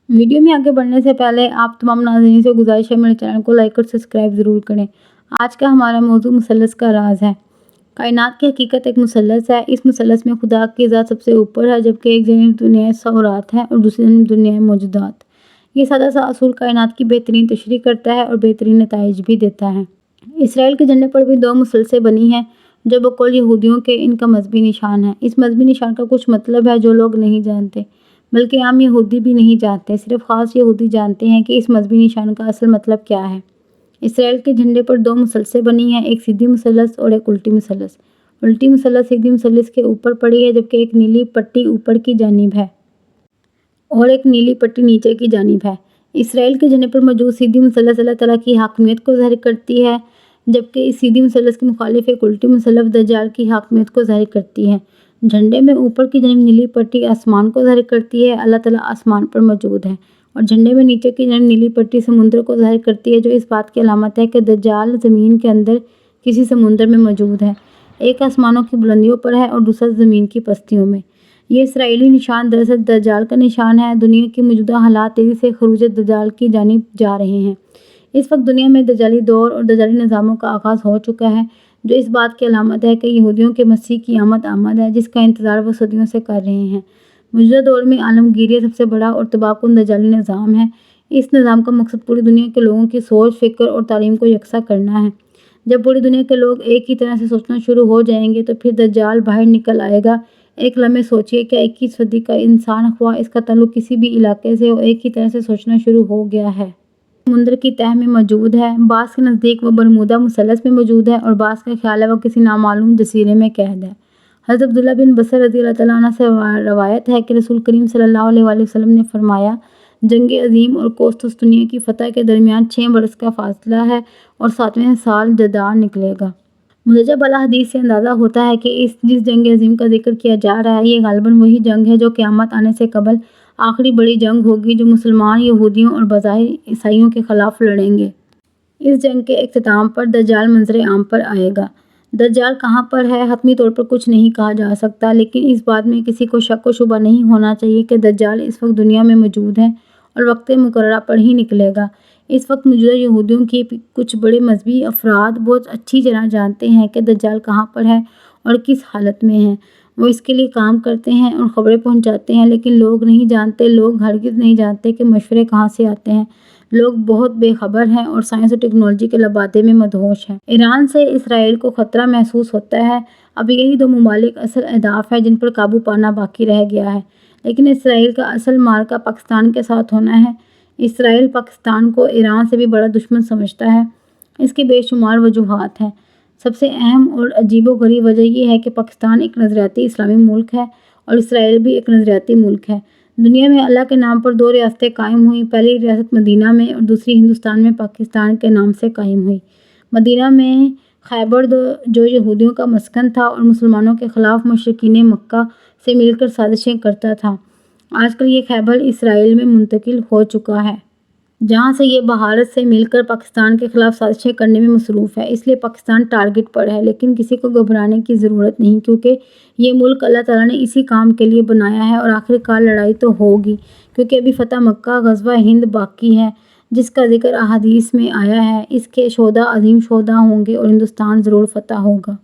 Video میں آگے بڑھنے سے پہلے آپ تمام ناظرین سے گزارش ہے میرے چینل کو لائک اور سبسکرائب ضرور کریں۔ آج کا ہمارا موضوع مثلث کا راز ہے۔ کائنات کی حقیقت ایک مثلث ہے۔ اس مثلث میں خدا کی ذات سب سے اوپر ہے، جبکہ ایک جانب دنیا ثورات ہے اور دوسری جانب دنیا موجودات۔ یہ سادہ سا اصول کائنات کی بہترین تشریح کرتا ہے اور بہترین نتائج بھی دیتا ہے۔ اسرائیل کے جھنڈے پر بھی دو مثلثیں بنی ہیں جو بقول یہودیوں کے ان کا مذہبی نشان ہے۔ اس مذہبی نشان کا کچھ مطلب ہے جو لوگ نہیں جانتے، بلکہ عام یہودی بھی نہیں جانتے۔ صرف خاص یہودی جانتے ہیں کہ اس مذہبی نشان کا اصل مطلب کیا ہے۔ اسرائیل کے جھنڈے پر دو مثلثیں بنی ہیں، ایک سیدھی مثلث اور ایک الٹی مثلث۔ الٹی مثلث سیدھی مثلث کے اوپر پڑی ہے، جبکہ ایک نیلی پٹی اوپر کی جانب ہے اور ایک نیلی پٹی نیچے کی جانب ہے۔ اسرائیل کے جھنڈے پر موجود سیدھی مثلث اللہ تعالیٰ کی حاکمیت کو ظاہر کرتی ہے، جبکہ اس سیدھی مثلث کے مخالف ایک الٹی مثلث دجال کی حاکمیت کو ظاہر کرتی ہے۔ جھنڈے میں اوپر کی جانب نیلی پٹی آسمان کو ظاہر کرتی ہے، اللہ تعالیٰ آسمان پر موجود ہے، اور جھنڈے میں نیچے کی جانب نیلی پٹی سمندر کو ظاہر کرتی ہے، جو اس بات کی علامت ہے کہ دجال زمین کے اندر کسی سمندر میں موجود ہے۔ ایک آسمانوں کی بلندیوں پر ہے اور دوسرا زمین کی پستیوں میں۔ یہ اسرائیلی نشان دراصل دجال کا نشان ہے۔ دنیا کے موجودہ حالات تیزی سے خروج دجال کی جانب جا رہے ہیں۔ اس وقت دنیا میں دجالی دور اور دجالی نظاموں کا آغاز ہو چکا ہے، جو اس بات کی علامت ہے کہ یہودیوں کے مسیح کی آمد ہے، جس کا انتظار وہ صدیوں سے کر رہے ہیں۔ موجودہ دور میں عالمگیریت سب سے بڑا اور تباہ کن دجالی نظام ہے۔ اس نظام کا مقصد پوری دنیا کے لوگوں کی سوچ، فکر اور تعلیم کو یکساں کرنا ہے۔ جب پوری دنیا کے لوگ ایک ہی طرح سے سوچنا شروع ہو جائیں گے تو پھر دجال باہر نکل آئے گا۔ ایک لمحے سوچیے، کیا 21 صدی کا انسان، خواہ اس کا تعلق کسی بھی علاقے سے ہو، ایک ہی طرح سے سوچنا شروع ہو گیا ہے؟ سمندر کی تہہ میں موجود ہے، بعض کے نزدیک وہ برمودا مثلث میں موجود ہے اور بعض کا خیال ہے وہ کسی نامعلوم جزیرے میں قید ہے۔ حضرت عبداللہ بن بصر رضی اللہ تعالیٰ عنہ سے روایت ہے کہ رسول کریم صلی اللہ علیہ وآلہ وسلم نے فرمایا، جنگ عظیم اور قسطنطنیہ کی فتح کے درمیان 6 برس کا فاصلہ ہے اور 7ویں سال دجال نکلے گا۔ مندرجہ بالا حدیث سے اندازہ ہوتا ہے کہ جس جنگ عظیم کا ذکر کیا جا رہا ہے، یہ غالباً وہی جنگ ہے جو قیامت آنے سے قبل آخری بڑی جنگ ہوگی، جو مسلمان یہودیوں اور بظاہر عیسائیوں کے خلاف لڑیں گے۔ اس جنگ کے اختتام پر دجال منظر عام پر آئے گا۔ دجال کہاں پر ہے، حتمی طور پر کچھ نہیں کہا جا سکتا، لیکن اس بات میں کسی کو شک و شبہ نہیں ہونا چاہیے کہ دجال اس وقت دنیا میں موجود ہے اور وقت مقررہ پر ہی نکلے گا۔ اس وقت موجودہ یہودیوں کے کچھ بڑے مذہبی افراد بہت اچھی طرح جانتے ہیں کہ دجال کہاں پر ہے اور کس حالت میں ہے۔ وہ اس کے لیے کام کرتے ہیں اور خبریں پہنچاتے ہیں، لیکن لوگ نہیں جانتے، لوگ ہرگز نہیں جانتے کہ مشورے کہاں سے آتے ہیں۔ لوگ بہت بے خبر ہیں اور سائنس اور ٹیکنالوجی کے لبادے میں مدہوش ہیں۔ ایران سے اسرائیل کو خطرہ محسوس ہوتا ہے۔ اب یہی دو ممالک اصل اہداف ہیں جن پر قابو پانا باقی رہ گیا ہے، لیکن اسرائیل کا اصل معرکہ پاکستان کے ساتھ ہونا ہے۔ اسرائیل پاکستان کو ایران سے بھی بڑا دشمن سمجھتا ہے۔ اس کی بے شمار وجوہات ہیں۔ سب سے اہم اور عجیب و غریب وجہ یہ ہے کہ پاکستان ایک نظریاتی اسلامی ملک ہے اور اسرائیل بھی ایک نظریاتی ملک ہے۔ دنیا میں اللہ کے نام پر 2 ریاستیں قائم ہوئیں، پہلی ریاست مدینہ میں اور دوسری ہندوستان میں پاکستان کے نام سے قائم ہوئی۔ مدینہ میں خیبر جو یہودیوں کا مسکن تھا اور مسلمانوں کے خلاف مشرکین مکہ سے مل کر سازشیں کرتا تھا۔ آج کل یہ خیبر اسرائیل میں منتقل ہو چکا ہے، جہاں سے یہ بھارت سے مل کر پاکستان کے خلاف سازشیں کرنے میں مصروف ہے۔ اس لیے پاکستان ٹارگٹ پر ہے، لیکن کسی کو گھبرانے کی ضرورت نہیں، کیونکہ یہ ملک اللہ تعالیٰ نے اسی کام کے لیے بنایا ہے، اور آخر کار لڑائی تو ہوگی، کیونکہ ابھی فتح مکہ، غزوہ ہند باقی ہے، جس کا ذکر احادیث میں آیا ہے۔ اس کے شہداء عظیم شہداء ہوں گے اور ہندوستان ضرور فتح ہوگا۔